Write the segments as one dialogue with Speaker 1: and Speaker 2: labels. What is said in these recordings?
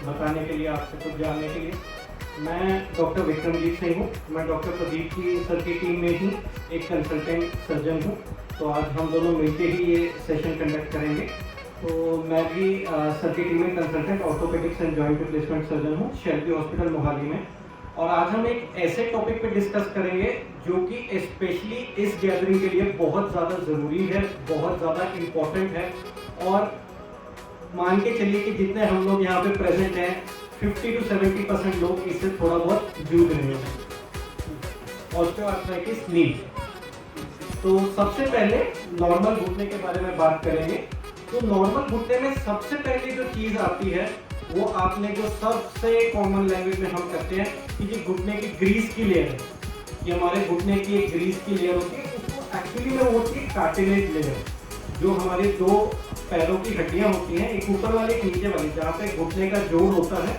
Speaker 1: बताने के लिए, आपसे कुछ जानने के लिए। मैं डॉक्टर विक्रमजीत सिंह हूँ। मैं डॉक्टर प्रदीप की सर की टीम में ही एक कंसल्टेंट सर्जन हूँ। तो आज हम दोनों मिलके ही ये सेशन कंडक्ट करेंगे। तो मैं भी सर की टीम में consultant orthopaedics and joint replacement surgeon हूँ शेल्बी हॉस्पिटल मोहाली में। और आज हम एक ऐसे टॉपिक पे डिस्कस करेंगे जो कि स्पेशली इस गैदरिंग के लिए बहुत ज़्यादा ज़रूरी है, बहुत ज़्यादा इम्पोर्टेंट है। और मान के चलिए कि जितने हम लोग यहाँ पे प्रेजेंट हैं 50 to 70% लोग इससे थोड़ा बहुत जूझ रहे हैं, ऑस्टियोआर्थराइटिस नी। तो सबसे पहले नॉर्मल घुटने के बारे में बात करेंगे। तो नॉर्मल घुटने में सबसे पहले जो चीज़ आती है वो आपने जो सबसे कॉमन लैंग्वेज में हम करते हैं कि जो घुटने की ग्रीस की लेयर है, कि हमारे घुटने की एक ग्रीस की लेयर होती है, उसको एक्चुअली में वो होती है कार्टिलेज लेयर। जो हमारे दो पैरों की हड्डियां होती हैं, एक ऊपर वाली एक नीचे वाली, जहाँ पे घुटने का जोड़ होता है,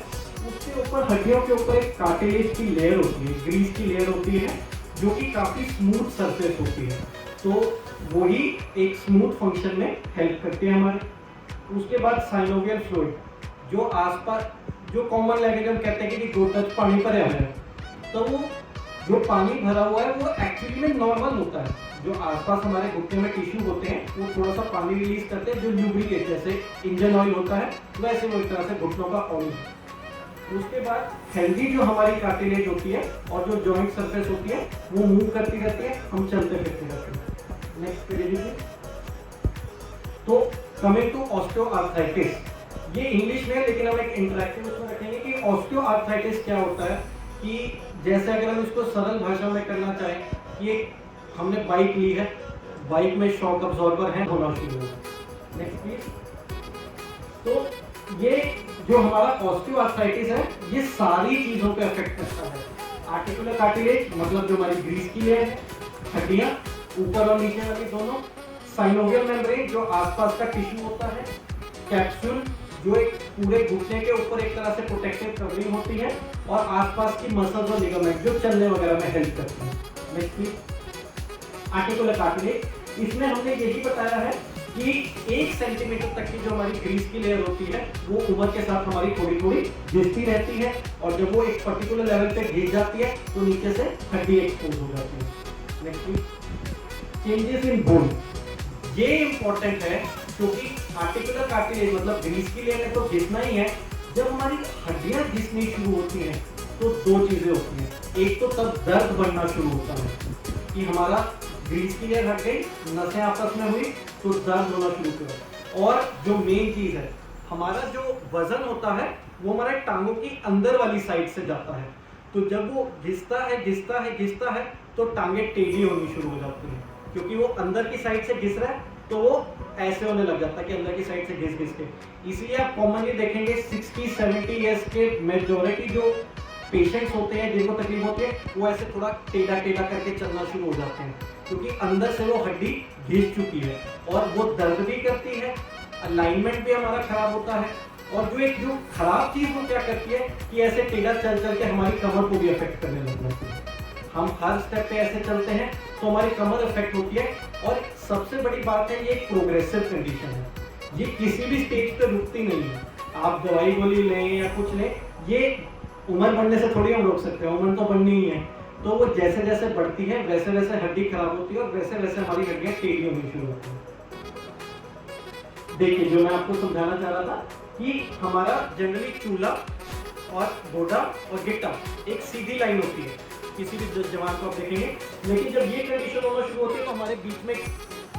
Speaker 1: उसके ऊपर हड्डियों के ऊपर एक कार्टिलेज की लेयर होती है, ग्रीस की लेयर होती है, जो कि काफ़ी स्मूथ सरफेस होती है। तो वही एक स्मूथ फंक्शन में हेल्प करती है हमारे। उसके बाद साइनोवियल फ्लूइड, जो आसपास जो कॉमन लैंग्वेज हम कहते हैं कि गोटच पानी भरा हुआ है, तो वो जो पानी भरा हुआ है वो एक्चुअली में नॉर्मल होता है। जो आसपास हमारे घुटने में टिश्यू होते हैं वो थोड़ा सा पानी रिलीज करते हैं, जो ल्यूब्रिकेट जैसे इंजन ऑयल होता है वैसे वो एक तरह से घुटनों का ऑयल है। उसके बाद हेल्दी जो हमारी कार्टिलेज होती है और जो जॉइंट सरफेस होती है वो मूव करती रहती है, हम चलते फिरते रहते हैं। नेक्स्ट पेज लीजिए। तो कमिंग टू ऑस्टियोआर्थराइटिस, ये इंग्लिश में है लेकिन हम एक इंटरेक्टिव उसमें रखेंगे कि ऑस्टियोआर्थराइटिस क्या होता है। कि जैसे अगर हम इसको सरल भाषा में करना चाहें कि हमने बाइक ली है, बाइक में शॉक अब्जॉर्बर है, होना शुरू होगा। Next please. तो ये जो हमारा ऑस्टियोआर्थराइटिस है ये सारी चीजों पे अफेक्ट करता है। आर्टिकुलर कार्टिलेज मतलब जो हमारी ग्रीस की लेयर है, हड्डियां ऊपर और नीचे वाली दोनों, साइनोवियल मेम्ब्रेन जो आसपास का टिश्यू होता है, कैप्सूल जो एक पूरे घुटने के ऊपर एक तरह से प्रोटेक्टिव कवरिंग होती है, और आसपास की मसल्स और लिगामेंट जो चलने वगैरह में हेल्प करते हैं। Next please. आर्टिकुलर कार्टिलेज, इसमें हमने यही बताया है कि 1 सेंटीमीटर तक की जो हमारी ग्रीस की लेयर होती है वो उम्र के साथ हमारी थोड़ी थोड़ी घिसती रहती है, और जब वो एक पर्टिकुलर लेवल पे घिस जाती है तो नीचे से हड्डी एक्सपोज हो जाती है। Next please. Changes in bone, ये इंपॉर्टेंट है क्योंकि आर्टिकुलर कार्टिलेज मतलब ग्रीस की लेयर में तो घिसना ही है। जब हमारी हड्डियां घिसनी शुरू होती हैं तो दो चीजें होती हैं। एक तो तब दर्द बढ़ना शुरू होता है कि हमारा ग्रीस की लेयर हट गई, नसें आपस में हुई तो दर्द होना शुरू हुआ। और जो मेन चीज है, हमारा जो वजन होता है वो हमारे टांगों की अंदर वाली साइड से जाता है। तो जब वो घिसता है तो टांगे टेढ़ी होनी शुरू हो जाती हैं, क्योंकि वो अंदर की साइड से घिस रहा है तो वो ऐसे होने लग जाता है कि अंदर की साइड से घिस के। इसलिए आप कॉमनली देखेंगे 60-70 ईयर्स के मेजॉरिटी जो पेशेंट्स होते हैं जिनको तकलीफ होती है वो ऐसे थोड़ा टेढ़ा करके चलना शुरू हो जाते हैं, क्योंकि अंदर से वो हड्डी घिस चुकी है और वो दर्द भी करती है, अलाइनमेंट भी हमारा खराब होता है। और जो खराब चीज वो क्या करती है कि ऐसे टेढ़ा चल के हमारी कमर को भी अफेक्ट करने लग जाती है। हम हर स्टेप पे ऐसे चलते हैं तो हमारी कमर इफेक्ट होती है। और सबसे बड़ी बात है, ये एक प्रोग्रेसिव कंडीशन है, ये किसी भी स्टेज पे रुकती नहीं है। आप दवाई गोली लें या कुछ लें, ये उम्र बढ़ने से थोड़ी हम रोक सकते हैं, उम्र तो बढ़नी ही है। तो वो जैसे जैसे बढ़ती है वैसे वैसे हड्डी खराब होती है और वैसे वैसे हमारी हड्डियां टेढ़ी होनी शुरू होती है। देखिए, जो मैं आपको समझाना चाह रहा था कि हमारा जनरली चूल्हा और गोडा और गिट्टा एक सीधी लाइन होती है किसी भी जवान को आप देखेंगे, लेकिन जब ये कंडीशन होना शुरू होती है तो हमारे बीच में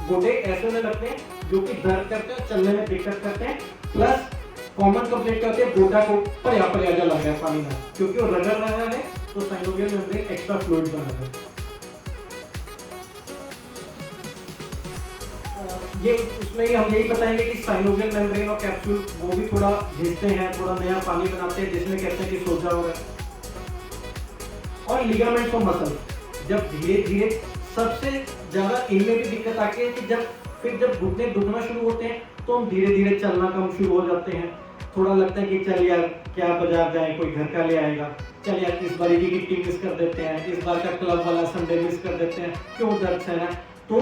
Speaker 1: गोडे ऐसे होने लगते हैं जो कि दर्द करते हैं, चलने में दिक्कत करते हैं। प्लस कॉमन कंप्लेंट क्या होती है, गोडा को पर्याप्त लग गया पानी में, क्योंकि वो रगड़ रहा है तो साइनोवियल मेम्ब्रेन एक्स्ट्रा फ्लूइड बना है। ये उसमें ही हम यही बताएंगे कि साइनोवियल मेम्ब्रेन और कैप्सूल वो भी थोड़ा घिसते हैं, थोड़ा नया पानी बनाते हैं, जिसमें कहते हैं कि सोजा हो रहा है। और लिगामेंट्स और मसल, जब धीरे धीरे सबसे ज्यादा इनमें भी दिक्कत आती है कि जब घुटने दुखना शुरू होते हैं तो हम धीरे धीरे चलना कम शुरू हो जाते हैं। थोड़ा लगता है कि चल यार क्या बाजार जाए, कोई घर का ले आएगा, चल यार इस बार की किट्टी मिस कर देते हैं, इस बार का क्लब वाला संडे मिस कर देते हैं, क्यों दर्द सहना। तो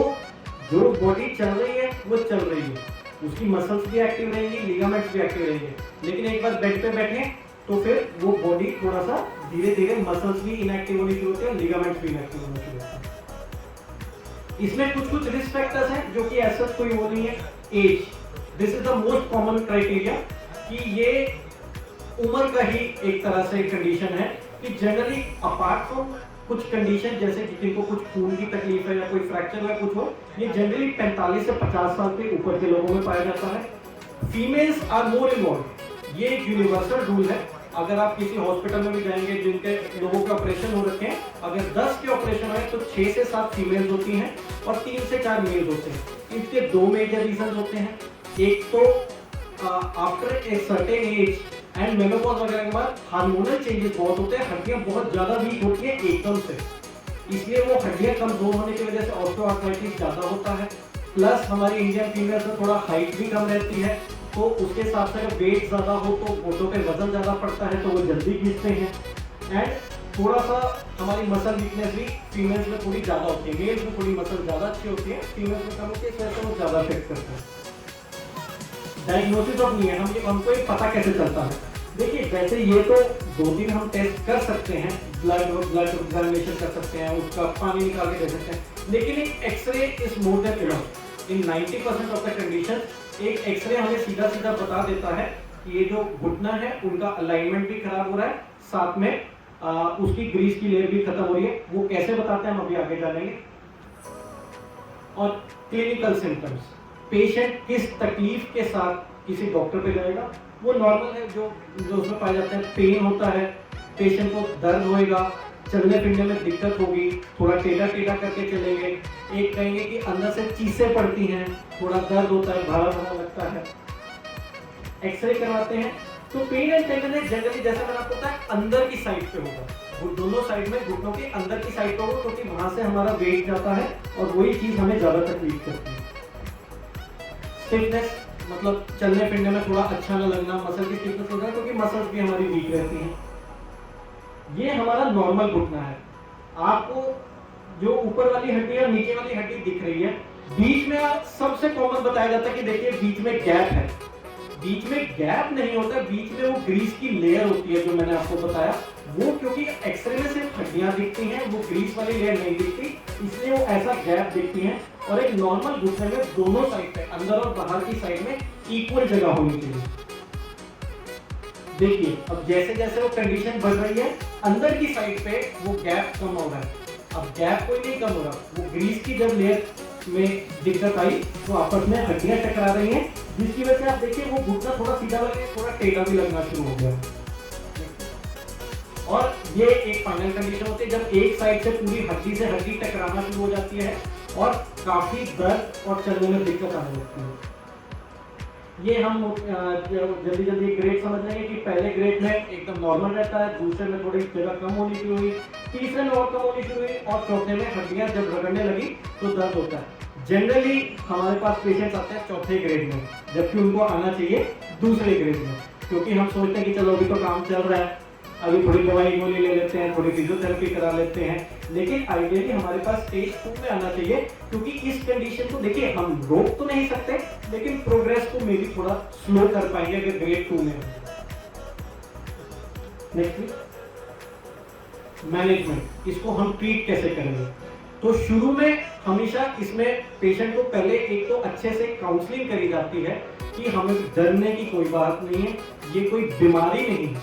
Speaker 1: जो बॉडी चल रही है वो चल रही है, उसकी मसल्स भी एक्टिव रहेंगी, लिगामेंट्स भी एक्टिव रहेंगे। लेकिन एक बार बेड पे बैठे तो फिर वो बॉडी थोड़ा सा धीरे धीरे मसल्स भी इनएक्टिव होनी शुरू होती है और लिगामेंट्स भी इनएक्टिव होने शुरू होते हैं। इसमें कुछ कुछ रिस्क फैक्टर्स हैं जो कि ऐसा कोई वो नहीं है। Age, this is the most common criteria कि ये उम्र का ही एक तरह से कंडीशन है कि जनरली अपार्ट फ्रॉम कुछ कंडीशन जैसे कि जिनको कुछ खून की तकलीफ है या कोई फ्रैक्चर है कुछ हो, ये जनरली 45 से 50 साल के ऊपर के लोगों में पाया जाता है। फीमेल्स आर मोर इन्वॉल्व, ये एक यूनिवर्सल रूल है। अगर आप किसी हॉस्पिटल में भी जाएंगे जिनके लोगों के ऑपरेशन हो रखे हैं, अगर 10 के ऑपरेशन है तो 6 से 7 फीमेल्स होती हैं और 3 से 4 मेल्स होते हैं। इसके दो मेजर रीजन होते हैं। एक तो after a certain age and menopause वगैरह के बाद हार्मोनल चेंजेस बहुत होते हैं, हड्डियां बहुत ज्यादा वीक होती हैं एकदम से, इसलिए वो हड्डियां कमजोर होने की वजह से ऑस्टियोआर्थराइटिस ज्यादा होता है। प्लस हमारी इंडियन फीमेल्स में थोड़ा हाइट भी कम रहती है, तो उसके हिसाब से अगर वेट ज्यादा हो तो घुटनों पे वजन ज्यादा पड़ता है तो वो जल्दी घिसते हैं। एंड थोड़ा सा हमारी मसल वीकनेस भी फीमेल्स में थोड़ी ज्यादा होती है। मेल्स में थोड़ी मसल ज्यादा अच्छी होती है, फीमेल्स में कम होती है, इस वजह से वो ज्यादा अफेक्ट करते हैं। डायग्नोसिस ऑफ नहीं है, हमको ये पता कैसे चलता है। देखिए वैसे ये तो 2-3 हम टेस्ट कर सकते हैं, ब्लड एग्जामिनेशन कर सकते हैं, उसका पानी निकाल के दे सकते हैं, लेकिन एक x-ray is more than enough. In 90% of the condition एक एक्सरे हमें सीधा सीधा बता देता है कि ये जो घुटना है उनका अलाइनमेंट भी खराब हो रहा है, साथ में उसकी ग्रीस की लेयर भी खत्म हो रही है। वो कैसे बताते हैं हम अभी आगे जानेंगे। और क्लिनिकल सिम्टम्स, पेशेंट किस तकलीफ के साथ किसी डॉक्टर पे जाएगा, वो नॉर्मल है जो उसमें पाया जाता है। पेन होता है, पेशेंट को दर्द होएगा, चलने फिरने में दिक्कत होगी, थोड़ा टेढ़ा टेढ़ा करके चलेंगे, एक कहेंगे कि अंदर से चीसें पड़ती हैं, थोड़ा दर्द होता है, भारा भारा लगता है। एक्सरे करवाते हैं तो पेन एंड टेंडरनेस जनरली जैसा मैंने आपको बताया अंदर की साइड पे होगा, वो दोनों साइड में घुटनों के अंदर की साइड पे होगा, क्योंकि वहां से हमारा वेट जाता है और वही चीज हमें ज्यादा तकलीफ करती है। स्टिफनेस मतलब चलने फिरने में थोड़ा अच्छा न लगना, मसल की स्टिफनेस हो जाए क्योंकि मसल्स भी हमारी वीक रहती हैं। ये हमारा नॉर्मल घुटना है। आपको जो ऊपर वाली हड्डी और नीचे वाली हड्डी दिख रही है, बीच में सबसे कॉमन बताया जाता है कि देखिए बीच में गैप है। बीच में गैप नहीं होता, बीच में वो ग्रीस की लेयर होती है जो मैंने आपको बताया, वो क्योंकि एक्सरे में सिर्फ हड्डियां दिखती हैं, वो ग्रीस वाली लेयर नहीं दिखती, इसलिए वो ऐसा गैप दिखती है। और एक नॉर्मल घुटने में दोनों साइड पे, अंदर और बाहर की साइड में इक्वल जगह होनी चाहिए। देखिए अब जैसे जैसे वो कंडीशन बढ़ रही है, अंदर की साइड पे वो गैप कम हो रहा है। अब गैप कोई नहीं कम हो रहा, वो ग्रीस की जब लेयर में दिक्कत आई तो आपस में हड्डियां टकरा रही हैं, जिसकी वजह से आप देखिए वो घुटना थोड़ा सीधा लगे, थोड़ा टेढ़ा भी लगना शुरू हो गया। और ये एक फाइनल कंडीशन होती है जब एक साइड से पूरी हड्डी से हड्डी टकराना शुरू हो जाती है और काफी दर्द और चलने में दिक्कत आने लगती है। ये हम जल्दी जल्दी ग्रेड समझ लेंगे कि पहले ग्रेड में एकदम नॉर्मल रहता है, दूसरे में थोड़ी जगह कम होनी शुरू हुई, तीसरे में और कम होनी शुरू हुई और चौथे में हड्डियां जब रगड़ने लगी तो दर्द होता है। जनरली हमारे पास पेशेंट्स आते हैं चौथे ग्रेड में, जबकि उनको आना चाहिए दूसरे ग्रेड में, क्योंकि हम सोचते हैं कि चलो अभी तो काम चल रहा है, अभी थोड़ी दवाई गोली ले लेते हैं, थोड़ी फिजियोथेरेपी करा लेते हैं, लेकिन आइडियली हमारे पास स्टेज 2 में आना चाहिए, क्योंकि इस कंडीशन को देखिए हम रोक तो नहीं सकते, लेकिन प्रोग्रेस को मे भी थोड़ा स्लो कर पाएंगे अगर ग्रेड 2 में। नेक्स्ट मैनेजमेंट, इसको हम ट्रीट कैसे करेंगे। तो शुरू में हमेशा इसमें पेशेंट को पहले एक तो अच्छे से काउंसलिंग करी जाती है कि हमें डरने की कोई बात नहीं है, ये कोई बीमारी नहीं है,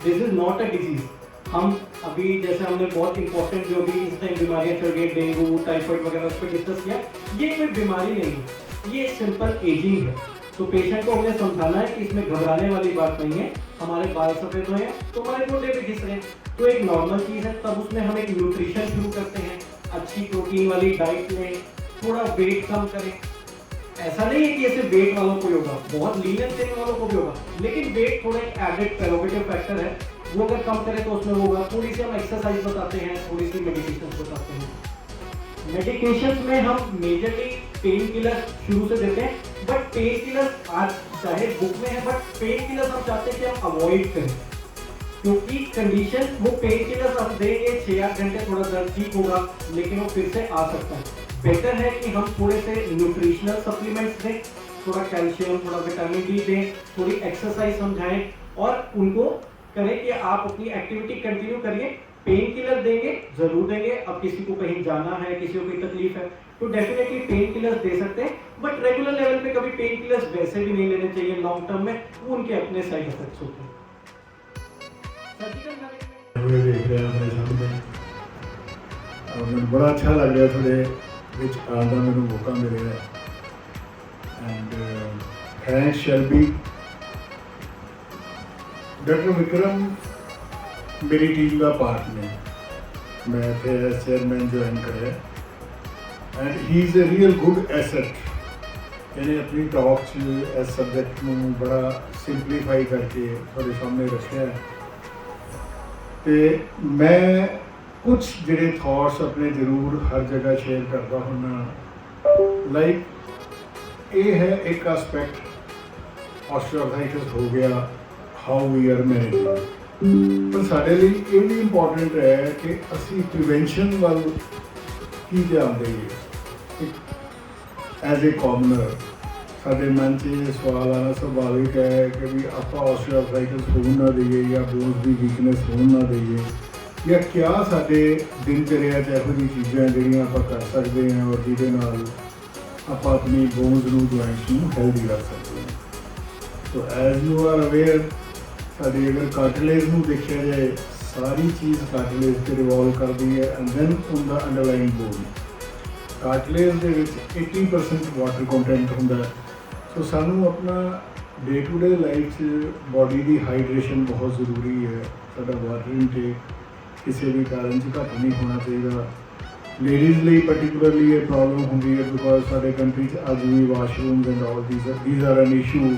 Speaker 1: this is not a disease. हम अभी जैसे हमने बहुत इंपॉर्टेंट जो भी इस टाइम बीमारियां चल रही है, डेंगू टाइफाइड वगैरह उस पर डिस्कस किया, ये कोई बीमारी नहीं है, ये सिंपल एजिंग है। तो पेशेंट को हमें समझाना है कि इसमें घबराने वाली बात नहीं है, हमारे बाल सफेद हुए हैं तो हमारे गोडे भी घिस रहे हैं, तो एक नॉर्मल चीज है। तब उसमें हम एक न्यूट्रिशन शुरू करते हैं, अच्छी प्रोटीन वाली डाइट लें, थोड़ा वेट कम करें। ऐसा नहीं है कि ऐसे वेट वालों को होगा, बहुत लीनियंस देने वालों को भी होगा, लेकिन वेट थोड़ा एक एडेड प्रेरोगेटिव फैक्टर है, वो अगर कम करें तो उसमें होगा। थोड़ी सी हम एक्सरसाइज बताते हैं, थोड़ी सी मेडिकेशन बताते हैं। मेडिकेशन में हम मेजरली पेन किलर शुरू से देते हैं, बट पेन किलर आज चाहे बुक में है, बट पेन किलर हम चाहते हैं कि हम अवॉइड करें, क्योंकि कंडीशन वो पेन किलर हम देंगे 6-8 घंटे थोड़ा दर्द ठीक होगा, लेकिन वो फिर से आ सकता है। बेटर है कि हम थोड़े से न्यूट्रिशनल सप्लीमेंट्स दें, थोड़ा कैल्शियम, थोड़ा विटामिन डी दें, थोड़ी एक्सरसाइज समझाएं और उनको करें कि आप अपनी एक्टिविटी कंटिन्यू करिए। पेन किलर देंगे, जरूर देंगे। अब किसी को कहीं जाना है, किसी को कोई तकलीफ है तो डेफिनेटली पेन किलर्स दे सकते हैं, बट रेगुलर लेवल पे कभी पेन किलर्स वैसे भी नहीं लेने चाहिए लॉन्ग टर्म में, वो उनके अपने साइड इफेक्ट्स होते हैं।
Speaker 2: देख रहे हैं अपने सामने, मैं बड़ा अच्छा लग रहा थोड़े विच आने का मैंने मौका मिल रहा है। And thanks Shalby. Doctor Vikram मेरी टीम का पार्ट ने, मैं थे चेयरमैन ज्वाइन करे and he is a real good asset. इन्हें अपनी टॉक इस सब्जेक्ट में बड़ा सिंपलीफाई करके थोड़े सामने रखा है। तो मैं कुछ ਜਿਹੜੇ थॉट्स अपने जरूर हर जगह शेयर करता हूँ। लाइक ये है एक एस्पैक्ट ऑस्टियोआर्थराइटिस हो गया, हाउ वी आर मैनेजिंग, पर साढ़े लिए ये भी इंपॉर्टेंट है कि असी प्रिवेंशन वाल की ध्यान देइए। एज ए कॉमनर साढ़े मन से ये सवाल आना सुभाविक है कि भी आप ऑस्टियोआर्थराइटिस होने ना दईए या बोन्स की वीकनेस होने ना दईए, या क्या साढ़े दिनचर्या यहो जी चीज़ां जिहड़ियां आपां कर सकते हैं और जिहदे नाल आपां अपनी बोन्स नूं जॉइंट्स नूं हेल्दी रख सकते हैं। तो एज यू आर अवेयर साड़ी अगर कार्टिलेज नूं देखा जाए, सारी चीज़ कार्टिलेज पर रिवॉल्व करती है and then on the underlying bone. Cartilage दे विच 80% वाटर कंटेंट हुंदा है। सो सानू अपना day to day life body की हाइड्रेशन बहुत ज़रूरी है। साडा वाटर इनटेक किसी भी कारण से घट नहीं होना चाहिए। लेडीज़ लिए पर्टिकुलरली ये प्रॉब्लम होंगी है बिकॉज साढ़े कंट्री अज भी washrooms and all these are an issue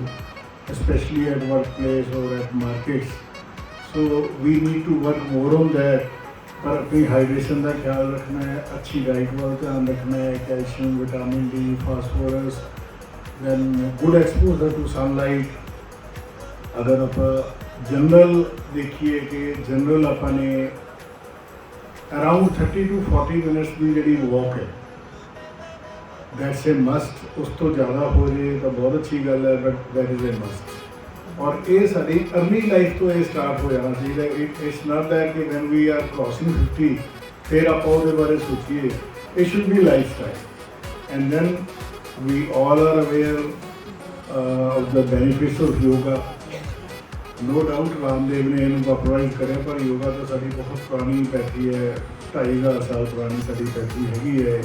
Speaker 2: especially at workplace or at markets. So we need to work more on that. पर अपनी हाइड्रेशन का ख्याल रखना है, अच्छी डाइट वाल ध्यान रखना है, calcium, vitamin D, phosphorus, then good exposure to sunlight. अगर आप जनरल देखिए कि जनरल अपने अराउंड 30 to 40 मिनट्स की जी वॉक है, दैट्स ए मस्ट। उस तो ज़्यादा हो जाए तो बहुत अच्छी गल है, but that is a must. और ये साड़ी अर्ली लाइफ तो ये स्टार्ट हो जाना चाहिए। इट्स नॉट दैट कि व्हेन वी आर क्रॉसिंग 50 फिर आप उसके बारे सोचिए। It should be lifestyle and then we all are aware of the benefits of yoga. No doubt Ramdev ने इन्हों पॉपुलराइज करे, पर योगा तो साड़ी बहुत पुरानी पैथी है, 2500 साल पुरानी साड़ी पैथी हैगी है।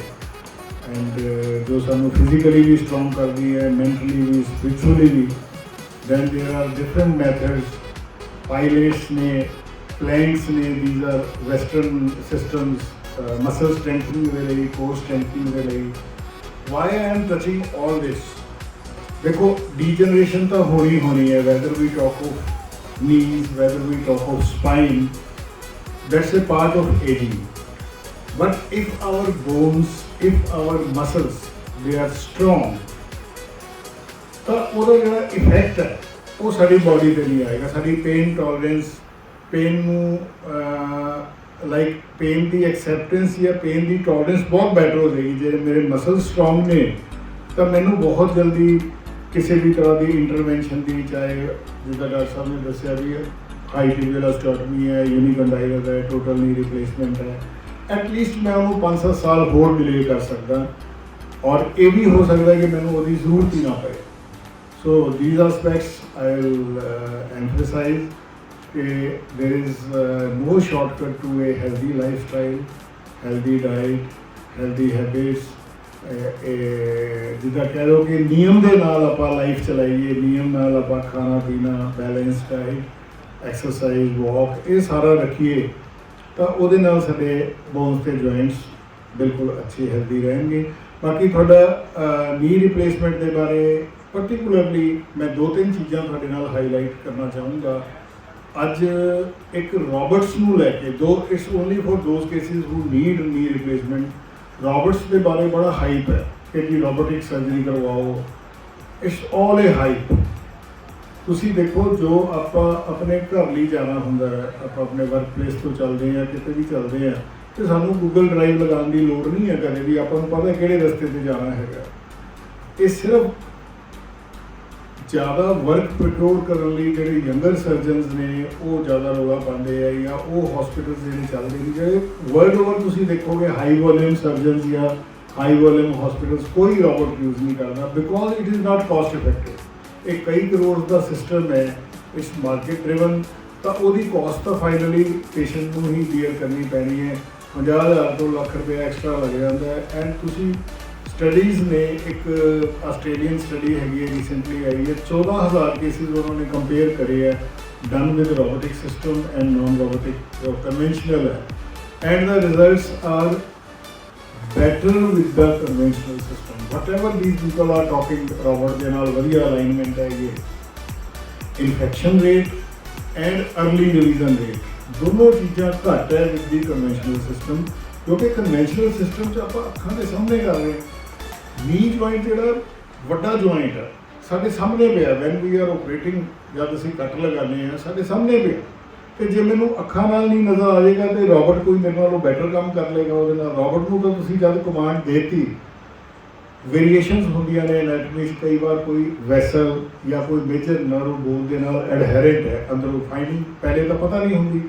Speaker 2: एंड जो सानू फिजिकली भी स्ट्रॉन्ग करती है, मेंटली भी, स्पिरिचुअली भी। Then there are different methods, pilates ने, प्लैंक्स ने, these are western systems, muscle strengthening के लिए, कोर स्ट्रेंथनिंग के लिए। Why I am touching all this? देखो डीजनरेशन तो होनी है, whether we talk of knees, whether we talk of spine, that's a part of ageing. But if our bones, if our muscles, they are strong, तो वो जो effect है वो सारी बॉडी पे नहीं आएगा। सारी pain tolerance, pain like pain की एक्सैप्टेंस या पेन की टॉलरेंस बहुत बेटर हो जाएगी। जो मेरे मसल स्ट्रॉन्ग ने तो मैनू बहुत जल्दी किसी भी तरह की इंटरवेंशन की, चाहे जिदा डॉक्टर साहब ने दसिया भी हाई टिबियल ऑस्टियोटमी है, यूनिकंडाइलर है, टोटल नी रिप्लेसमेंट है, एटलीस्ट मैं उन्होंने 5-7 साल होर डिले कर सकता। और ये भी हो सकता है कि मैंने वो जरूरत ही ना पड़े। So these aspects I will emphasize कि there is no shortcut to a healthy life style, healthy diet, healthy habits. जिदा कह लो कि नियम के नाल आपां लाइफ चलाइए, नियम नाल आपां खाना पीना, बैलेंस डाइट, एक्सरसाइज, वॉक, ये सारा रखिए तो वो साढ़े बोन्स के जॉइंट्स बिल्कुल अच्छे हेल्दी रहेंगे। बाकी थोड़ा नी रिप्लेसमेंट के बारे पर्टिकुलरली मैं 2-3 चीज़ां थोड़े नाल हाईलाइट करना चाहूँगा। अज एक रॉबर्ट्स नूं लैके it's only for those cases who need knee replacement. Roberts के बारे बड़ा हाइप है कि जी रोबोटिक सर्जरी करवाओ, इट्स ऑल ए हाइप। तुसी देखो जो आप अपने घर लिए जाना होंगे, आप अपने वर्क प्लेस तो चलते हैं, कितने भी चलते हैं, तो सानू गूगल ड्राइव लगाने की लोड़ नहीं है कभी भी। आपको पता है किहड़े रस्ते से जाना है। ये सिर्फ ਜ਼ਿਆਦਾ ਵਰਕ ਪ੍ਰੋਕਿਓਰ ਕਰਨ ਲਈ ਜਿਹੜੇ ਯੰਗਰ ਸਰਜਨਸ ਨੇ ਉਹ ਜ਼ਿਆਦਾ ਰੌਲਾ ਪਾਉਂਦੇ ਆ ਜਾਂ ਉਹ ਹਸਪੀਟਲਸ ਜਿਹੜੇ ਚੱਲਦੇ ਨੇ ਜਿਹੜੇ ਵਰਲਡ ਓਵਰ ਤੁਸੀਂ ਦੇਖੋਗੇ ਹਾਈ ਵੋਲਿਊਮ ਸਰਜਨਸ ਜਾਂ ਹਾਈ ਵੋਲਿਊਮ ਹਸਪੀਟਲਸ ਕੋਈ ਰੋਬੋਟ ਯੂਜ਼ ਨਹੀਂ ਕਰਦਾ because it is not cost effective. ਇਹ ਕਈ ਕਰੋੜ ਦਾ ਸਿਸਟਮ ਹੈ, ਇਸ ਮਾਰਕੀਟ ਡਰਿਵਨ, ਤਾਂ ਉਹਦੀ ਕਾਸਟ ਤਾਂ ਫਾਈਨਲੀ ਪੇਸ਼ੈਂਟ ਨੂੰ ਹੀ ਬੀਅਰ ਕਰਨੀ ਪੈਣੀ ਹੈ। 50,000 ਤੋਂ ਲੱਖ ਰੁਪਏ ਐਕਸਟਰਾ ਲੱਗ ਜਾਂਦਾ ਹੈ। ਐਂਡ ਤੁਸੀਂ ਸਟੱਡੀਜ਼ ਨੇ, ਇੱਕ ਆਸਟ੍ਰੇਲੀਅਨ ਸਟੱਡੀ ਹੈਗੀ ਹੈ ਰੀਸੈਂਟਲੀ ਆਈ ਹੈ, 14,000 ਕੇਸਿਸ ਉਹਨਾਂ ਨੇ ਕੰਪੇਅਰ ਕਰੇ ਹੈ done with robotic system and non robotic ਜੋ ਕਨਵੈਨਸ਼ਨਲ ਹੈ and the results are better with the conventional system. Whatever these people are talking robot ਦੇ ਨਾਲ ਵਧੀਆ ਅਲਾਈਨਮੈਂਟ ਹੈ ਇਹ infection rate and early revision rate ਦੋਨੋਂ ਚੀਜ਼ਾਂ ਘੱਟ ਹੈ ਵਿਦ ਦੀ ਕਨਵੈਨਸ਼ਨਲ ਸਿਸਟਮ ਕਿਉਂਕਿ ਕਨਵੈਨਸ਼ਨਲ ਸਿਸਟਮ 'ਚ ਆਪਾਂ ਅੱਖਾਂ ਦੇ ਸਾਹਮਣੇ ਕਰ ਰਹੇ ਹਾਂ। ਨੀ ਜੁਆਇੰਟ ਜਿਹੜਾ ਵੱਡਾ ਜੁਆਇੰਟ ਹੈ ਸਾਡੇ ਸਾਹਮਣੇ ਪਿਆ ਵੈਨ ਵੀ ਆਰ ਆਪਰੇਟਿੰਗ ਜਦ ਅਸੀਂ ਕੱਟ ਲਗਾਉਂਦੇ ਹਾਂ ਸਾਡੇ ਸਾਹਮਣੇ ਪਿਆ ਤੇ ਜੇ ਮੈਨੂੰ ਅੱਖਾਂ ਨਾਲ ਨਹੀਂ ਨਜ਼ਰ ਆ ਜਾਏਗਾ ਤੇ ਰੋਬੋਟ ਕੋਈ ਮੇਰੇ ਨਾਲੋਂ ਬੈਟਰ ਕੰਮ ਕਰ ਲਏਗਾ ਉਹਦੇ ਨਾਲ। ਰੋਬੋਟ ਨੂੰ ਤਾਂ ਤੁਸੀਂ ਜਦ ਕਮਾਂਡ ਦੇਤੀ ਵੇਰੀਏਸ਼ਨਸ ਹੁੰਦੀਆਂ ਨੇ ਐਨਾਟਮੀ 'ਚ ਕਈ ਵਾਰ ਕੋਈ ਵੈਸਲ ਜਾਂ ਕੋਈ ਮੇਜਰ ਨਰਵ ਬੋਨ ਦੇ ਨਾਲ ਐਡਹੈਰੈਂਟ ਹੈ ਅੰਦਰੋਂ ਫਾਈਨਿੰਗ ਪਹਿਲੇ ਤਾਂ ਪਤਾ ਨਹੀਂ ਹੁੰਦੀ।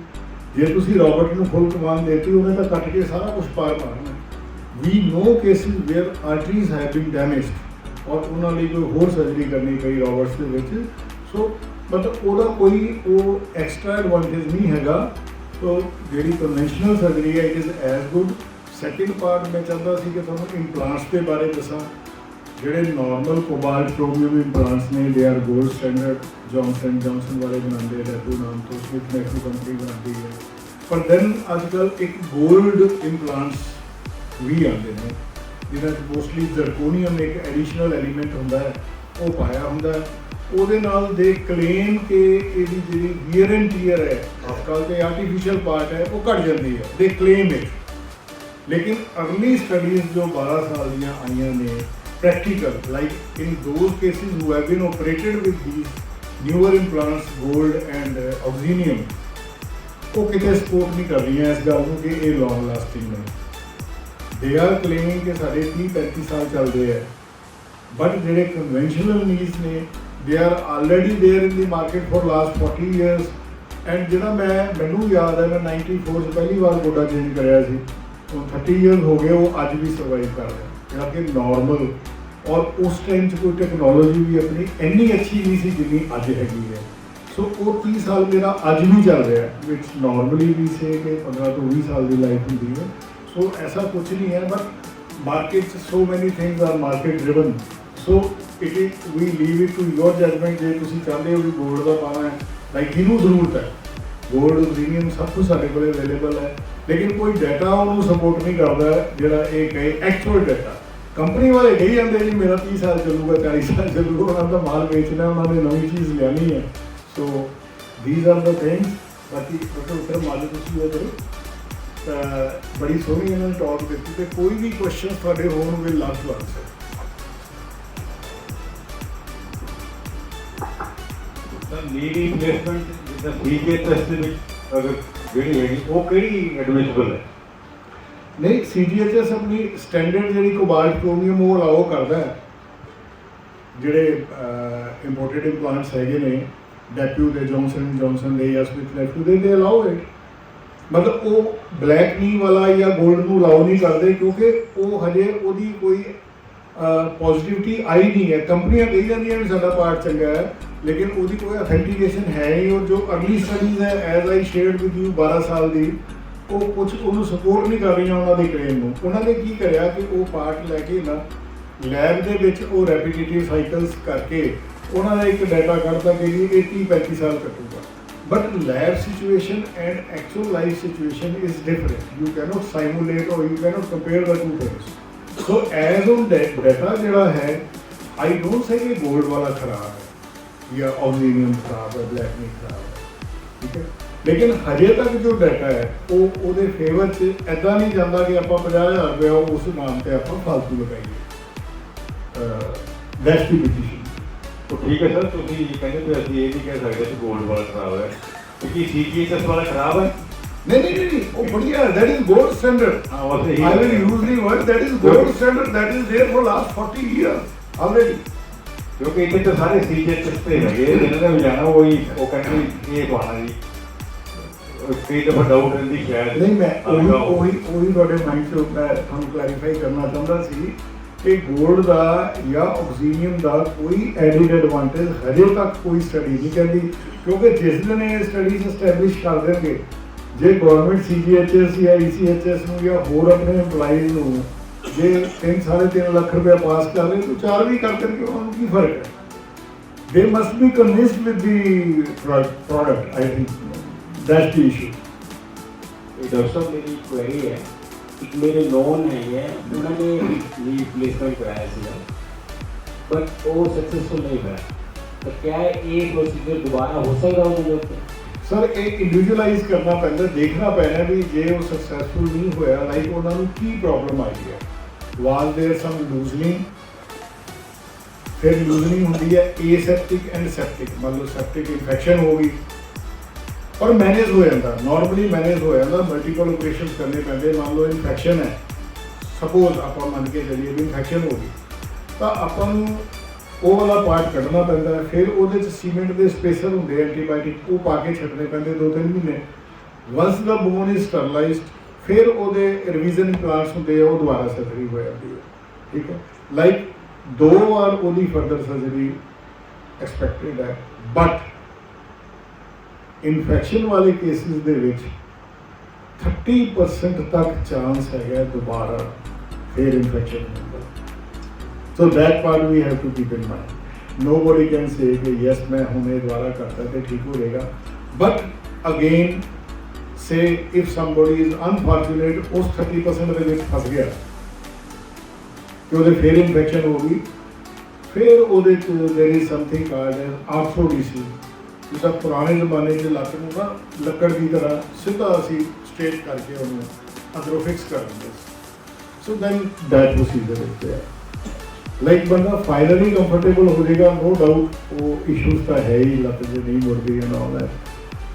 Speaker 2: ਜੇ ਤੁਸੀਂ ਰੋਬੋਟ ਨੂੰ ਫੁੱਲ ਕਮਾਂਡ ਦੇਤੀ ਉਹਨੇ ਤਾਂ ਕੱਟ ਕੇ ਸਾਰਾ ਕੁਝ ਪਾਰ ਮਾਰਨਾ। We know cases where arteries have been damaged or ਉਹਨਾਂ ਲਈ ਕੋਈ ਹੋਰ ਸਰਜਰੀ ਕਰਨੀ ਪਈ ਰੋਬੋਟਸ ਦੇ ਵਿੱਚ। ਸੋ ਮਤਲਬ ਉਹਦਾ ਕੋਈ ਉਹ ਐਕਸਟਰਾ ਐਡਵਾਂਟੇਜ ਨਹੀਂ ਹੈਗਾ। ਸੋ ਜਿਹੜੀ ਕਨਵੈਨਸ਼ਨਲ ਸਰਜਰੀ ਹੈ it is as good. Second part ਮੈਂ ਚਾਹੁੰਦਾ ਸੀ ਕਿ ਤੁਹਾਨੂੰ ਇੰਪਲਾਂਟਸ ਦੇ ਬਾਰੇ ਦੱਸਾਂ। ਜਿਹੜੇ ਨਾਰਮਲ ਕੋਬਾਲਟ ਕ੍ਰੋਮੀਅਮ ਇੰਪਲਾਂਟਸ ਨੇ they are gold standard Johnson ਵਾਲੇ ਬਣਾਉਂਦੇ ਹੈ ਡੈਟੂ ਨਾਮ ਤੋਂ ਸਮਿਥ ਮੈਕਸੀ ਕੰਪਨੀ ਬਣਾਉਂਦੀ ਹੈ। ਪਰ ਦੈਨ ਅੱਜ ਕੱਲ੍ਹ ਇੱਕ ਗੋਲਡ ਇੰਪਲਾਂਟਸ ਵੀ ਆਉਂਦੇ ਨੇ ਜਿਹਨਾਂ 'ਚ ਮੋਸਟਲੀ ਜ਼ਰਕੋਨੀਅਮ ਇੱਕ ਐਡੀਸ਼ਨਲ ਐਲੀਮੈਂਟ ਹੁੰਦਾ ਹੈ ਉਹ ਪਾਇਆ ਹੁੰਦਾ ਹੈ। ਉਹਦੇ ਨਾਲ ਦੇ ਕਲੇਮ ਕਿ ਇਹਦੀ ਜਿਹੜੀ ਵੀਅਰ ਐਂਡ ਟੀਅਰ ਹੈ ਅੱਜਕੱਲ੍ਹ ਤੇ ਆਰਟੀਫਿਸ਼ੀਅਲ ਪਾਰਟ ਹੈ ਉਹ ਘਟ ਜਾਂਦੀ ਹੈ ਦੇ ਕਲੇਮ ਇਟ। ਲੇਕਿਨ ਅਰਲੀ ਸਟੱਡੀਜ਼ ਜੋ 12 ਸਾਲ ਦੀਆਂ ਆਈਆਂ ਨੇ practical like in those cases who have been operated with these newer implants gold and oxinium ਉਹ ਕਿਤੇ ਸਪੋਰਟ ਨਹੀਂ ਕਰ ਰਹੀਆਂ ਇਸ ਗੱਲ ਨੂੰ ਕਿ ਇਹ ਲੌਂਗ ਲਾਸਟਿੰਗ ਨੇ। ਦੇ ਆਰ ਕਲੇਮਿੰਗ ਕਿ ਸਾਡੇ 30-35 ਸਾਲ ਚੱਲਦੇ ਹੈ ਬਟ ਜਿਹੜੇ ਕਨਵੈਨਸ਼ਨਲ ਨੀਡਸ ਨੇ they are already there in the market for last 40 years and ਜਿਹੜਾ ਮੈਨੂੰ ਯਾਦ ਹੈ ਮੈਂ 94 'ਚ ਪਹਿਲੀ ਵਾਰ ਗੋਡਾ ਚੇਂਜ ਕਰਿਆ ਸੀ ਹੁਣ 30 ਇਅਰਸ ਹੋ ਗਏ ਉਹ ਅੱਜ ਵੀ ਸਰਵਾਈਵ ਕਰ ਰਿਹਾ ਜਿਹੜਾ ਕਿ ਨਾਰਮਲ ਔਰ ਉਸ ਟਾਈਮ 'ਚ ਕੋਈ ਟੈਕਨੋਲੋਜੀ ਵੀ ਆਪਣੀ ਇੰਨੀ ਅੱਛੀ ਨਹੀਂ ਸੀ ਜਿੰਨੀ ਅੱਜ ਹੈਗੀ ਹੈ। ਸੋ ਉਹ 30 ਸਾਲ ਮੇਰਾ ਅੱਜ ਵੀ ਚੱਲ ਰਿਹਾ ਵਿਚ ਨਾਰਮਲੀ ਵੀ ਸੇ ਕਿ 15 ਤੋਂ 20 ਸਾਲ ਦੀ ਲਾਈਫ ਹੁੰਦੀ ਹੈ। ਸੋ ਐਸਾ ਕੁਝ ਨਹੀਂ ਹੈ ਬਟ ਮਾਰਕੀਟ 'ਚ so many things are market driven. So it is we leave it to your judgement. ਜੇ ਤੁਸੀਂ ਚਾਹੁੰਦੇ ਹੋ ਵੀ ਗੋਲਡ ਦਾ ਪਾਉਣਾ ਹੈ ਲਾਈਕ ਜਿਹਨੂੰ ਜ਼ਰੂਰਤ ਹੈ ਗੋਲਡ ਪ੍ਰੀਮੀਅਮ ਸਭ ਕੁਝ ਸਾਡੇ ਕੋਲ ਅਵੇਲੇਬਲ ਹੈ ਲੇਕਿਨ ਕੋਈ ਡਾਟਾ ਉਹਨੂੰ ਸਪੋਰਟ ਨਹੀਂ ਕਰਦਾ ਜਿਹੜਾ ਇਹ ਕਹੇ ਐਕਚੁਅਲ ਡਾਟਾ। ਕੰਪਨੀ ਵਾਲੇ ਕਹੀ ਜਾਂਦੇ ਜੀ ਮੇਰਾ 30 ਸਾਲ ਚੱਲੂਗਾ 40 ਸਾਲ ਚੱਲੂਗਾ ਉਹਨਾਂ ਦਾ ਮਾਲ ਵੇਚਣਾ ਉਹਨਾਂ ਨੇ ਨਵੀਂ ਚੀਜ਼ ਲਿਆਉਣੀ ਹੈ। So these are the things. ਬਾਕੀ ਉੱਤਰ ਮਾਲਕ ਤੁਸੀਂ ਉਹ ਕਰੋ ਤਾਂ ਬੜੀ ਸੋਹਣੀ ਇਹਨਾਂ ਨੇ ਟਾਕ ਦਿੱਤੀ ਤੇ ਕੋਈ ਵੀ ਕੁਐਸਚਨ ਤੁਹਾਡੇ ਹੋਣ will love to answer.
Speaker 3: Need replacement ਜਿੱਦਾਂ ਸੀਕੇ ਟੈਸਟ ਦੇ ਵਿੱਚ ਅਗਰ ਜਿਹੜੀ ਹੈਗੀ ਉਹ ਕਿਹੜੀ ਐਡਮਿਸਿਬਲ ਹੈ?
Speaker 2: ਨਹੀਂ CGHS ਆਪਣੀ ਸਟੈਂਡਰਡ ਜਿਹੜੀ ਕੋਬਾਲਟ ਕ੍ਰੋਮੀਅਮ ਉਹ ਅਲਾਓ ਕਰਦਾ ਹੈ। ਜਿਹੜੇ ਇੰਪੋਰਟਡ ਇੰਪਲਾਂਟਸ ਹੈਗੇ ਨੇ ਡੈਪਿਊ ਦੇ ਜੌਨਸਨ ਦੇ ਜਾਂ ਸਮਿਥ ਮੈਕਸੀ ਦੇ ਅਲਾਓ ਇਟ। ਮਤਲਬ ਉਹ ਬਲੈਕ ਨੀ ਵਾਲਾ ਜਾਂ ਗੋਲਡ ਨੂੰ ਅਲਾਓ ਨਹੀਂ ਕਰਦੇ ਕਿਉਂਕਿ ਉਹ ਹਜੇ ਉਹਦੀ ਕੋਈ ਪੋਜ਼ਿਟਿਵਿਟੀ ਆਈ ਨਹੀਂ ਹੈ। ਕੰਪਨੀਆਂ ਕਹੀ ਜਾਂਦੀਆਂ ਵੀ ਸਾਡਾ ਪਾਰਟ ਚੰਗਾ ਹੈ ਲੇਕਿਨ ਉਹਦੀ ਕੋਈ ਅਥੈਂਟੀਕੇਸ਼ਨ ਹੈ ਨਹੀਂ। ਉਹ ਜੋ ਅਰਲੀ ਸਟੱਡੀਜ਼ ਹੈ as I shared with you 12 ਸਾਲ ਦੀ ਉਹ ਕੁਝ ਉਹਨੂੰ ਸਪੋਰਟ ਨਹੀਂ ਕਰ ਰਹੀਆਂ ਉਹਨਾਂ ਦੇ ਕਲੇਮ ਨੂੰ। ਉਹਨਾਂ ਨੇ ਕੀ ਕਰਿਆ ਕਿ ਉਹ ਪਾਰਟ ਲੈ ਕੇ ਨਾ ਲੈਬ ਦੇ ਵਿੱਚ ਉਹ ਰੈਪੀਟੀਟਿਵ ਸਾਈਕਲਸ ਕਰਕੇ ਉਹਨਾਂ ਨੇ ਇੱਕ ਡਾਟਾ ਕੱਢਤਾ ਕਿ ਜੀ 30-35 ਸਾਲ ਕੱਟੂਗਾ। But lab situation and actual life situation is different. You cannot simulate or you cannot compare the two things. So as on data ਜਿਹੜਾ ਹੈ ਆਈ ਡੋਂਟ ਸੇ ਕਿ ਗੋਲਡ ਵਾਲਾ ਖਰਾਬ ਹੈ ਜਾਂ ਆਕਸੀਨੀਅਮ ਖਰਾਬ ਹੈ ਬਲੈਕ ਨਹੀਂ ਖਰਾਬ ਹੈ ਠੀਕ ਹੈ। ਲੇਕਿਨ ਹਜੇ ਤੱਕ ਜੋ ਡਾਟਾ ਹੈ ਉਹ ਉਹਦੇ ਫੇਵਰ 'ਚ ਇੱਦਾਂ ਨਹੀਂ ਜਾਂਦਾ ਕਿ ਆਪਾਂ 50,000 ਰੁਪਇਆ ਉਸ ਨਾਮ 'ਤੇ ਆਪਾਂ ਫਾਲਤੂ ਲਗਾਈਏ। That's the position.
Speaker 3: ਤਾਂ ਠੀਕ ਹੈ ਸਰ ਤੁਸੀਂ ਕਹਿੰਦੇ ਕਿ ਅਸੀਂ ਇਹ ਨਹੀਂ ਕਹਿ ਸਕਦੇ ਕਿ ਗੋਲਡ ਵਾਲਾ ਖਰਾਬ ਹੈ ਕਿਉਂਕਿ CGHS ਵਾਲਾ ਖਰਾਬ ਹੈ।
Speaker 2: ਨਹੀਂ ਉਹ बढ़िया है that is gold standard. I will use the word that is gold standard that is there for last 40 years already.
Speaker 3: ਕਿਉਂਕਿ ਇੱਥੇ ਤਾਂ ਸਾਰੇ ਸੀਜਨ ਤੇ ਹੈਗੇ ਜਿਹਨਾਂ ਦਾ ਵੀ ਜਾਣਾ ਉਹ ਕਹਿੰਦੇ ਇਹ ਪਾਣਾ ਜੀ ਕਈ ਦਫਾ ਡਾਊਟ ਰਹਿੰਦੀ ਸ਼ਾਇਦ
Speaker 2: ਨਹੀਂ ਮੈਂ ਉਹੀ ਤੁਹਾਡੇ ਮਾਈਂਡ 'ਚ ਮੈਂ ਤੁਹਾਨੂੰ ਕਲੈਰੀਫਾਈ ਕਰਨਾ ਚਾਹੁੰਦਾ ਸੀ ਕਿ ਗੋਲਡ ਦਾ ਜਾਂ ਆਕਸੀਜਨ ਦਾ ਕੋਈ ਐਡਿਡ ਐਡਵਾਂਟੇਜ ਹਜੇ ਤੱਕ ਕੋਈ ਸਟੱਡੀ ਨਹੀਂ ਕਹਿੰਦੀ, ਕਿਉਂਕਿ ਜਿਸ ਦਿਨ ਇਹ ਸਟੱਡੀਜ਼ ਐਸਟੈਬਲਿਸ਼ ਕਰ ਦੇਣਗੇ, ਜੇ ਗਵਰਨਮੈਂਟ CGHS ਜਾਂ ECHS ਨੂੰ ਜਾਂ ਹੋਰ ਆਪਣੇ EMPLOYEES ਨੂੰ ਜੇ 3-3.5 ਲੱਖ ਰੁਪਏ ਪਾਸ ਕਰ ਰਹੇ ਤਾਂ 4 ਵੀ ਕਰ ਦੇਣਗੇ, ਉਹਨਾਂ ਨੂੰ ਕੀ ਫਰਕ ਹੈ? They must be convinced with the product, I think. That's the issue.
Speaker 4: Doctor साहब मेरी क्वेरी है, एक मेरे नॉन है उन्होंने लीव प्लेसमेंट कराया था बट वो सक्सेसफुल नहीं हुआ, तो क्या ये प्रोसीजर दोबारा हो सकता है उन्होंने?
Speaker 2: सर ਇਹ ਇੰਡੀਵਿਜੂਅਲਾਈਜ਼ ਕਰਨਾ ਪੈਂਦਾ, ਦੇਖਣਾ ਪੈਣਾ ਵੀ ਜੇ ਉਹ ਸਕਸੈਸਫੁਲ ਨਹੀਂ ਹੋਇਆ ਲਾਈਕ ਉਹਨਾਂ ਨੂੰ ਕੀ ਪ੍ਰੋਬਲਮ ਆਈ ਹੈ। ਵਾਸ देयर ਸਮ ਲੂਜ਼ਨਿੰਗ, ਫਿਰ ਲੂਜ਼ਨਿੰਗ ਹੁੰਦੀ ਹੈ ਏਸੈਪਟਿਕ ਐਂਡ ਸੈਪਟਿਕ, ਮੰਨ ਲਓ ਸੈਪਟਿਕ ਇਨਫੈਕਸ਼ਨ ਹੋ ਗਈ ਪਰ ਮੈਨੇਜ ਹੋ ਜਾਂਦਾ, ਨਾਰਮਲੀ ਮੈਨੇਜ ਹੋ ਜਾਂਦਾ, ਮਲਟੀਪਲ ਆਪਰੇਸ਼ਨਸ ਕਰਨੇ ਪੈਂਦੇ। ਮੰਨ ਲਓ ਇਨਫੈਕਸ਼ਨ ਹੈ, ਸਪੋਜ਼ ਆਪਾਂ ਮੰਨ ਕੇ ਚੱਲੀਏ ਵੀ ਇਨਫੈਕਸ਼ਨ ਹੋ ਗਈ ਤਾਂ ਆਪਾਂ ਨੂੰ ਉਹ ਵਾਲਾ ਪਾਰਟ ਕੱਢਣਾ ਪੈਂਦਾ, ਫਿਰ ਉਹਦੇ 'ਚ ਸੀਮੈਂਟ ਦੇ ਸਪੇਸਰ ਹੁੰਦੇ ਐਂਟੀਬਾਇਓਟਿਕ, ਉਹ ਪਾ ਕੇ ਛੱਡਣੇ ਪੈਂਦੇ 2-3 ਮਹੀਨੇ। ਵੰਸ ਦਾ ਬੋਨ ਇਜ਼ ਸਟਰਲਾਈਜ਼ਡ, ਫਿਰ ਉਹਦੇ ਰਿਵੀਜ਼ਨ ਇੰਪਲਾਂਟਸ ਹੁੰਦੇ ਆ, ਉਹ ਦੁਬਾਰਾ ਸਰਜਰੀ ਹੋ ਜਾਂਦੀ ਹੈ। ਠੀਕ ਹੈ, ਲਾਈਕ 2 ਵਾਰ ਉਹਦੀ ਫਰਦਰ ਸਰਜਰੀ ਐਕਸਪੈਕਟਡ ਹੈ, ਬਟ ਇਨਫੈਕਸ਼ਨ ਵਾਲੇ ਕੇਸਿਸ ਦੇ ਵਿੱਚ 30% ਤੱਕ ਚਾਂਸ ਹੈਗਾ ਦੁਬਾਰਾ ਫਿਰ ਇਨਫੈਕਸ਼ਨ ਹੋਣ ਦਾ। So that part we have to keep in mind. Nobody can say कि yes मैं हुने द्वारा करता है ठीक हो जाएगा. But again, say if somebody is unfortunate उस 30% ਦੇ ਵਿੱਚ फंस गया कि ਉਹਦੇ ਫਿਰ infection हो गई, फिर ਉਹਦੇ 'ਚ there is something called as arthrodisc, ਜਿਸ ਪੁਰਾਣੇ ਜ਼ਮਾਨੇ 'ਚ ਲੱਤ ਨੂੰ ਨਾ ਲੱਕੜ ਦੀ ਤਰ੍ਹਾਂ ਸਿੱਧਾ ਅਸੀਂ ਸਟ੍ਰੇਟ ਕਰਕੇ ਉਹਨੂੰ ਅੰਦਰੋਂ ਫਿਕਸ ਕਰ ਦਿੰਦੇ ਸੀ। So then that procedure is there. Like ਬੰਦਾ ਫਾਈਨਲੀ ਕੰਫਰਟੇਬਲ ਹੋ ਜਾਏਗਾ, ਨੋ ਡਾਊਟ ਉਹ ਇਸ਼ੂਜ਼ ਤਾਂ ਹੈ ਹੀ, ਲੱਤ ਜੇ ਨਹੀਂ ਮੁੜਦੀ ਹੈ ਨਾ ਉਹਦਾ,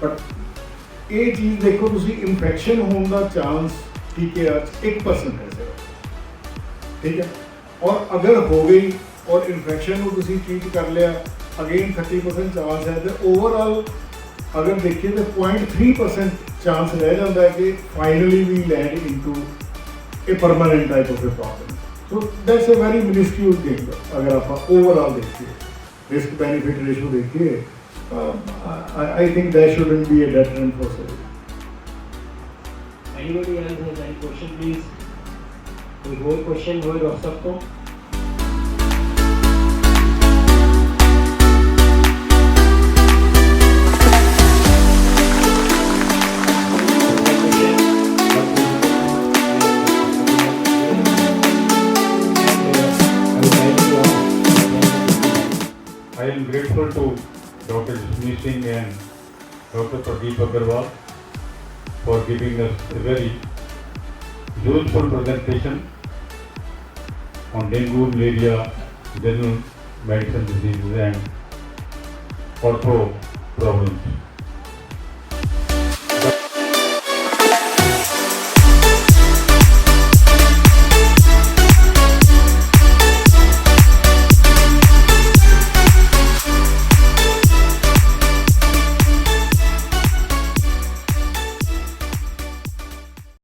Speaker 2: ਬਟ ਇਹ ਚੀਜ਼ ਦੇਖੋ ਤੁਸੀਂ ਇਨਫੈਕਸ਼ਨ ਹੋਣ ਦਾ ਚਾਂਸ TKR 1% ਹੈ ਸਿਰਫ, ਠੀਕ ਹੈ, ਔਰ ਅਗਰ ਹੋ ਗਈ ਔਰ ਇਨਫੈਕਸ਼ਨ ਨੂੰ ਤੁਸੀਂ ਟ੍ਰੀਟ ਕਰ ਲਿਆ, ਅਗੇਨ 30% ਚਾਂਸ ਹੈ, ਤੇ ਓਵਰਆਲ ਅਗਰ ਦੇਖੀਏ ਤਾਂ 0.3% ਚਾਂਸ ਰਹਿ ਜਾਂਦਾ ਹੈ ਕਿ finally we land into a permanent type of a problem. So that's a very minuscule thing. अगर आप overall देखिए, risk benefit ratio देखिए, I think that shouldn't be a deterrent for surgery.
Speaker 4: Anybody else has any question, please? कोई और question हो doctor साहब को?
Speaker 3: I am grateful to Dr. Jismi Singh and Dr. Pradeep Agarwal for giving us a very useful presentation on dengue, malaria, general medicine diseases and ortho problems.